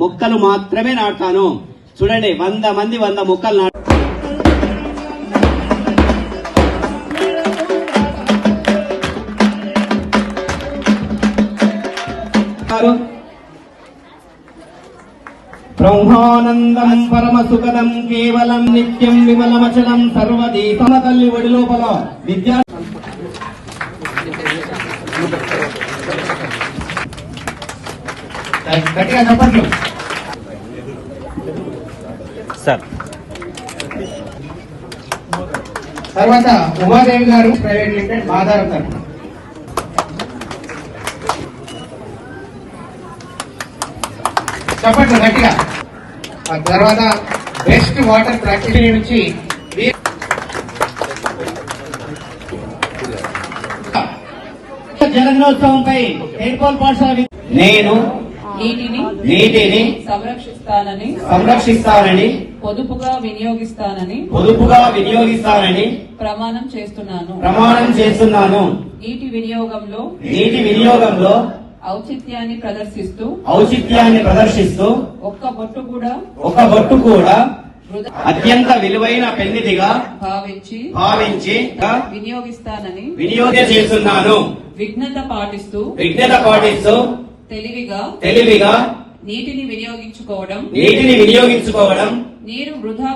మొక్కలు మాత్రమే నాటుతాను. చూడండి, 100 మంది 100 మొక్కలు నాటు. బ్రహ్మానందం పరమ సుఖదం కేవలం నిత్యం విమలమచలం సర్వదీ. తమ తల్లి ఒడి లోపల విద్యా గట్టిగా చెప్పట్లు సార్. తర్వాత ఉమాదేవి గారు ప్రైవేట్ లిమిటెడ్ ఆధారం తరఫున. చెప్పండి గట్టిగా. తర్వాత బెస్ట్ వాటర్ ప్రాక్టీస్ నుంచి జగన్నోత్సవంపై హెయిర్పోల్ పాఠశాల నేను నీటిని సంరక్షిస్తానని పొదుపుగా వినియోగిస్తానని ప్రమాణం చేస్తున్నాను. నీటి వినియోగంలో ఔచిత్యాన్ని ప్రదర్శిస్తూ ఒక్క బొట్టు కూడా అత్యంత విలువైన పెన్నిదిగా భావించి వినియోగిస్తున్నాను. విఘ్నత పాటిస్తూ తెలివిగా నీటిని వినియోగించుకోవడం నీరు వృధా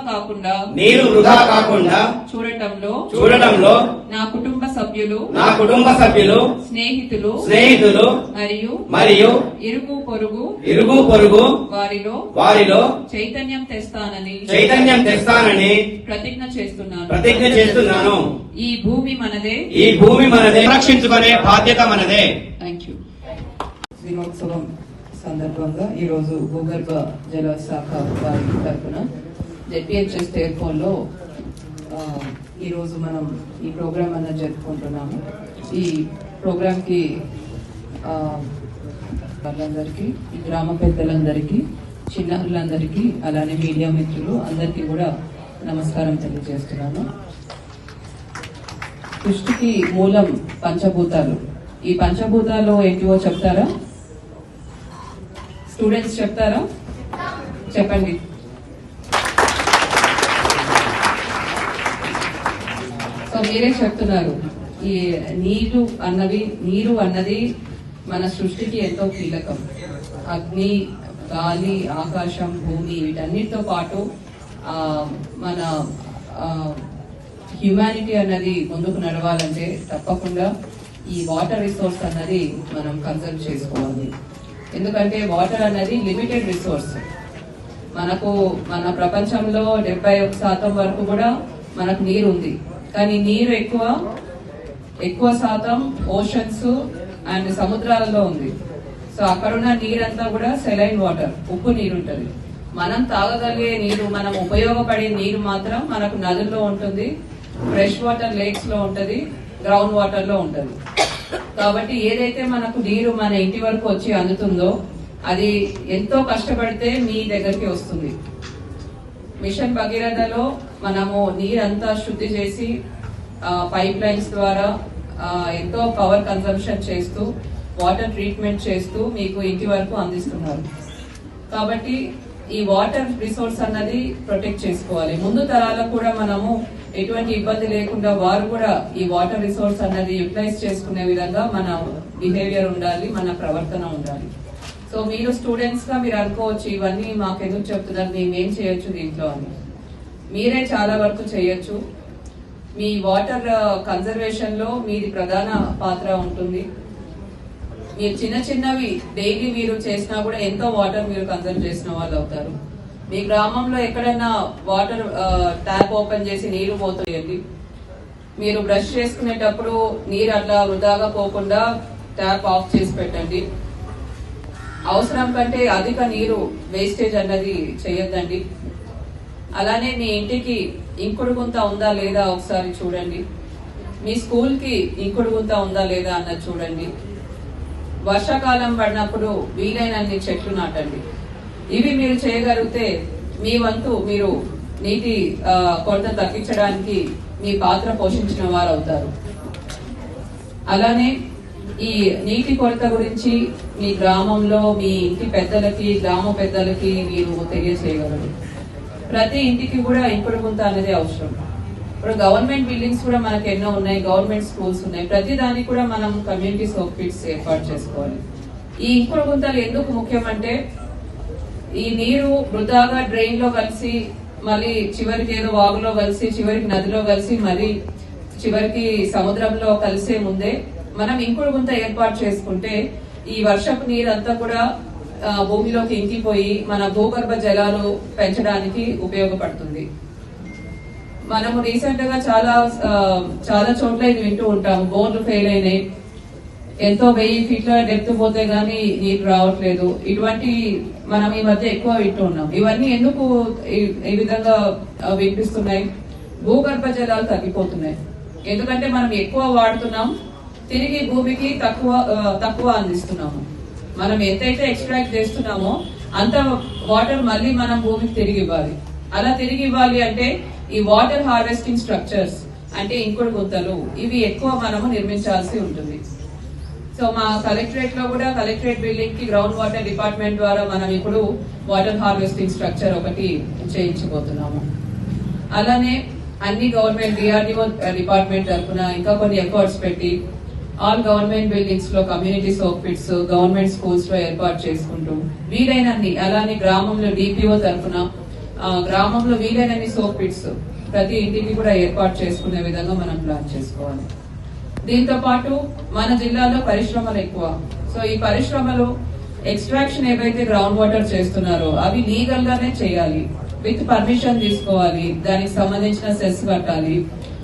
కాకుండా చూడటంలో నా కుటుంబ సభ్యులు స్నేహితులు మరియు ఇరుగు పొరుగు వారిలో చైతన్యం తెస్తానని ప్రతిజ్ఞ చేస్తున్నాను. ఈ భూమి మనదే రక్షించుకునే బాధ్యత మనదే. Thank you. దినోత్సవం సందర్భంగా ఈరోజు భూగర్భ జల శాఖ వారి తరఫున జెడ్పీహెచ్ఎస్ టెలిఫోన్ లో ఈరోజు మనం ఈ ప్రోగ్రామ్ అన్నది జరుపుకుంటున్నాము. ఈ ప్రోగ్రామ్ కి వాళ్ళందరికీ, ఈ గ్రామ పెద్దలందరికీ, చిన్నారులందరికీ, అలానే మీడియా మిత్రులు అందరికీ కూడా నమస్కారం తెలియజేస్తున్నాను. సృష్టికి మూలం పంచభూతాలు. ఈ పంచభూతాలు ఏంటివో చెప్తారా? స్టూడెంట్స్ చెప్తారా? చెప్పండి. సో మీరే చెప్తున్నారు. ఈ నీరు అన్నది మన సృష్టికి ఎంతో కీలకం. అగ్ని, గాలి, ఆకాశం, భూమి వీటన్నిటితో పాటు మన హ్యూమానిటీ అన్నది ముందుకు నడవాలంటే తప్పకుండా ఈ వాటర్ రిసోర్స్ అన్నది మనం కన్సర్వ్ చేసుకోవాలి. ఎందుకంటే వాటర్ అన్నది లిమిటెడ్ రిసోర్స్. మన ప్రపంచంలో 71% వరకు కూడా మనకు నీరు ఉంది. కానీ నీరు ఎక్కువ శాతం ఓషన్స్ అండ్ సముద్రాలలో ఉంది. సో అక్కడున్న నీరంతా కూడా సెలైన్ వాటర్, ఉప్పు నీరు ఉంటుంది. మనం తాగగలిగే నీరు, మనం ఉపయోగపడే నీరు మాత్రం మనకు నదుల్లో ఉంటుంది, ఫ్రెష్ వాటర్ లేక్స్ లో ఉంటది, గ్రౌండ్ వాటర్ లో ఉంటది. కాబట్టి ఏదైతే మనకు నీరు మన ఇంటి వరకు వచ్చి అందుతుందో అది ఎంతో కష్టపడితే మీ దగ్గరికి వస్తుంది. మిషన్ భగీరథలో మనము నీరంతా శుద్ధి చేసి పైప్ లైన్స్ ద్వారా ఎంతో పవర్ కన్సంప్షన్ చేస్తూ, వాటర్ ట్రీట్మెంట్ చేస్తూ మీకు ఇంటి వరకు అందిస్తున్నారు. కాబట్టి ఈ వాటర్ రిసోర్స్ అన్నది ప్రొటెక్ట్ చేసుకోవాలి. ముందు తరాలకు కూడా మనము ఎటువంటి ఇబ్బంది లేకుండా వారు కూడా ఈ వాటర్ రిసోర్స్ అన్నది యూటిలైజ్ చేసుకునే విధంగా మన బిహేవియర్ ఉండాలి, మన ప్రవర్తన ఉండాలి. సో మీరు స్టూడెంట్స్ గా మీరు అనుకోవచ్చు, ఇవన్నీ మాకెందుకు చెప్తున్నారు, మేమేం చేయొచ్చు దీంట్లో అని. మీరే చాలా వరకు చేయొచ్చు. మీ వాటర్ కన్జర్వేషన్ లో మీది ప్రధాన పాత్ర ఉంటుంది. మీరు చిన్నవి డైలీ మీరు చేసినా కూడా ఎంతో వాటర్ మీరు కన్జర్వ్ చేసిన వాళ్ళు అవుతారు. మీ గ్రామంలో ఎక్కడైనా వాటర్ ట్యాప్ ఓపెన్ చేసి నీరు పోతుంది. మీరు బ్రష్ చేసుకునేటప్పుడు నీరు అట్లా వృధాగా పోకుండా ట్యాప్ ఆఫ్ చేసి పెట్టండి. అవసరం కంటే అధిక నీరు వేస్టేజ్ అన్నది చేయొద్దండి. అలానే మీ ఇంటికి ఇంకుడు గుంత ఉందా లేదా ఒకసారి చూడండి. మీ స్కూల్ కి ఇంకుడు గుంత ఉందా లేదా అన్నది చూడండి. వర్షాకాలం పడినప్పుడు వీలైనన్ని చెట్లు నాటండి. ఇవి మీరు చేయగలిగితే మీ వంతు మీరు నీటి కొరత తగ్గించడానికి మీ పాత్ర పోషించిన వారు అవుతారు. అలానే ఈ నీటి కొరత గురించి మీ గ్రామంలో మీ ఇంటి పెద్దలకి, గ్రామ పెద్దలకి మీరు తెలియజేయగలరు. ప్రతి ఇంటికి కూడా ఇంకుడు గుంత అనేది అవసరం. ఇప్పుడు గవర్నమెంట్ బిల్డింగ్స్ కూడా మనకు ఎన్నో ఉన్నాయి, గవర్నమెంట్ స్కూల్స్ ఉన్నాయి. ప్రతి దానికి కూడా మనం కమ్యూనిటీ సోప్ పిట్స్ ఏర్పాటు చేసుకోవాలి. ఈ ఇంకుడు గుంతలు ఎందుకు ముఖ్యమంటే ఈ నీరు వృధాగా డ్రైన్ లో కలిసి మళ్ళీ చివరికి ఏదో వాగులో కలిసి చివరికి నదిలో కలిసి మళ్ళీ చివరికి సముద్రంలో కలిసే ముందే మనం ఇంకుడు గుంత ఏర్పాటు చేసుకుంటే ఈ వర్షపు నీరు అంతా కూడా భూమిలోకి ఇంకిపోయి మన భూగర్భ జలాలు పెంచడానికి ఉపయోగపడుతుంది. మనము రీసెంట్ గా చాలా చోట్ల ఇది వింటూ ఉంటాము, బోర్లు ఫెయిల్ అయినాయి, ఎంతో 1000 ఫీట్ల డెప్త్ పోతే గానీ నీరు రావట్లేదు. ఇటువంటి మనం ఈ మధ్య ఎక్కువ వింటూ ఉన్నాం. ఇవన్నీ ఎందుకు ఈ విధంగా వినిపిస్తున్నాయి? భూగర్భ జలాలు తగ్గిపోతున్నాయి. ఎందుకంటే మనం ఎక్కువ వాడుతున్నాం, తిరిగి భూమికి తక్కువ అందిస్తున్నాము. మనం ఎంతైతే ఎక్స్ట్రాక్ట్ చేస్తున్నామో అంత వాటర్ మళ్ళీ మనం భూమికి తిరిగి ఇవ్వాలి. అలా తిరిగి ఇవ్వాలి అంటే ఈ వాటర్ హార్వెస్టింగ్ స్ట్రక్చర్స్ అంటే ఇంకుడు గుంతలు ఇవి ఎక్కువ మనము నిర్మించాల్సి ఉంటుంది. సో మా కలెక్టరేట్ లో కూడా కలెక్టరేట్ బిల్డింగ్ కి గ్రౌండ్ వాటర్ డిపార్ట్మెంట్ ద్వారా మనం ఇప్పుడు వాటర్ హార్వెస్టింగ్ స్ట్రక్చర్ ఒకటి చేయించబోతున్నాము. అలానే అన్ని గవర్నమెంట్ డిఆర్డిఓ డిపార్ట్మెంట్ తరఫున ఇంకా కొన్ని ఎఫర్ట్స్ పెట్టి ఆల్ గవర్నమెంట్ బిల్డింగ్స్ లో community soap pits government schools లో ఏర్పాటు చేసుకుంటూ వీలైనన్ని, అలానే గ్రామంలో డిపిఓ తరఫున గ్రామంలో వీలైనన్ని సోప్ పిట్స్ ప్రతి ఇంటికి కూడా ఏర్పాటు చేసుకునే విధంగా మనం ప్లాన్ చేసుకోవాలి. దీంతో పాటు మన జిల్లాలో పరిశ్రమలు ఎక్కువ. సో ఈ పరిశ్రమలు ఎక్స్ట్రాక్షన్ ఏవైతే గ్రౌండ్ వాటర్ చేస్తున్నారో అవి లీగల్ గానే చేయాలి, విత్ పర్మిషన్ తీసుకోవాలి, దానికి సంబంధించిన సెస్ కట్టాలి.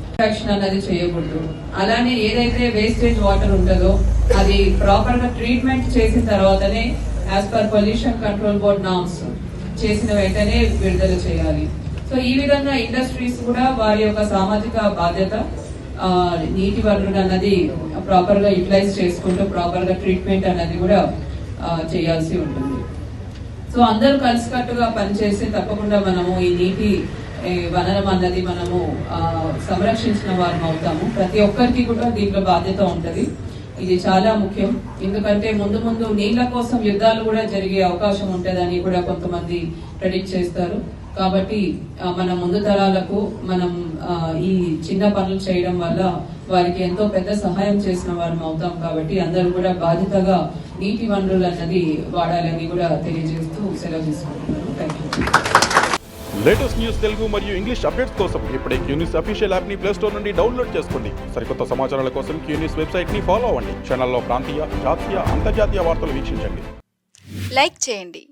ఎక్స్ట్రాక్షన్ అనేది చేయకూడదు. అలానే ఏదైతే వేస్టేజ్ వాటర్ ఉంటుందో అది ప్రాపర్ గా ట్రీట్మెంట్ చేసిన తర్వాతనే as per pollution control board norms చేసిన వెంటనే విడుదల చేయాలి. సో ఈ విధంగా ఇండస్ట్రీస్ కూడా వారి యొక్క సామాజిక బాధ్యత నీటి వనరులు అన్నది ప్రాపర్ గా యూటిలైజ్ చేసుకుంటూ ప్రాపర్ గా ట్రీట్మెంట్ అనేది కూడా చేయాల్సి ఉంటుంది. సో అందరూ కలిసికట్టుగా పనిచేసి తప్పకుండా మనము ఈ నీటి వనరం అన్నది మనము సంరక్షించిన వారం అవుతాము. ప్రతి ఒక్కరికి కూడా దీంట్లో బాధ్యత ఉంటది. ఇది చాలా ముఖ్యం. ఎందుకంటే ముందు నీళ్ల కోసం యుద్ధాలు కూడా జరిగే అవకాశం ఉంటదని కూడా కొంతమంది ప్రెడిక్ట్ చేస్తారు. కాబట్టి మన ముందు తరాలకు మనం ఈ చిన్న పనులు చేయడం వల్ల వారికి ఎంతో పెద్ద సహాయం చేసిన వారం అవుతాం. కాబట్టి అందరూ కూడా బాధ్యతగా నీటి వనరులు అన్నది వాడాలని కూడా తెలియజేస్తూ సెలవు తీసుకుంటున్నాను. Thank you. Latest news Telugu మరియు ఇంగ్లీష్ అప్డేట్స్ కోసం ఇప్పుడే క్యూన్యూస్ అఫీషియల్ యాప్ ని ప్లే స్టోర్ నుండి డౌన్లోడ్ చేసుకోండి. సరికొత్త సమాచారాల కోసం క్యూన్యూస్ వెబ్సైట్ ని ఫాలో అవ్వండి. ఛానల్లో ప్రాంతీయ, జాతీయ, అంతర్జాతీయ వార్తలు వీక్షించండి. లైక్ చేయండి.